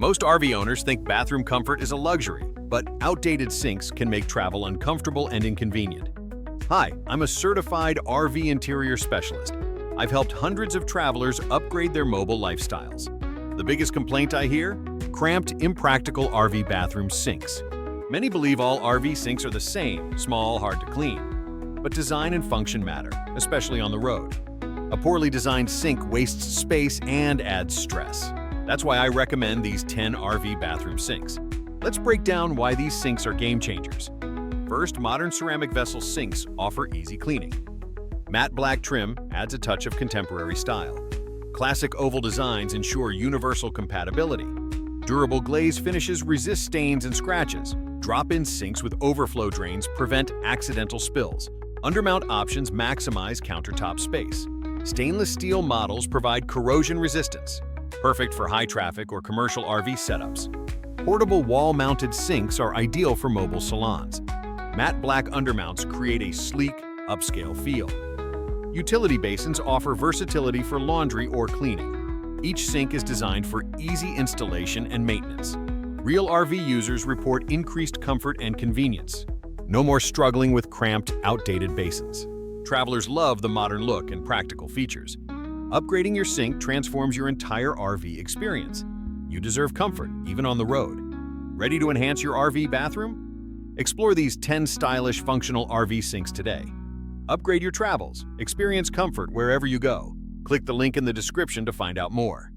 Most RV owners think bathroom comfort is a luxury, but outdated sinks can make travel uncomfortable and inconvenient. Hi, I'm a certified RV interior specialist. I've helped hundreds of travelers upgrade their mobile lifestyles. The biggest complaint I hear? Cramped, impractical RV bathroom sinks. Many believe all RV sinks are the same, small, hard to clean. But design and function matter, especially on the road. A poorly designed sink wastes space and adds stress. That's why I recommend these 10 RV bathroom sinks. Let's break down why these sinks are game changers. First, modern ceramic vessel sinks offer easy cleaning. Matte black trim adds a touch of contemporary style. Classic oval designs ensure universal compatibility. Durable glaze finishes resist stains and scratches. Drop-in sinks with overflow drains prevent accidental spills. Undermount options maximize countertop space. Stainless steel models provide corrosion resistance, perfect for high-traffic or commercial RV setups. Portable wall-mounted sinks are ideal for mobile salons. Matte black undermounts create a sleek, upscale feel. Utility basins offer versatility for laundry or cleaning. Each sink is designed for easy installation and maintenance. Real RV users report increased comfort and convenience. No more struggling with cramped, outdated basins. Travelers love the modern look and practical features. Upgrading your sink transforms your entire RV experience. You deserve comfort, even on the road. Ready to enhance your RV bathroom? Explore these 10 stylish, functional RV sinks today. Upgrade your travels. Experience comfort wherever you go. Click the link in the description to find out more.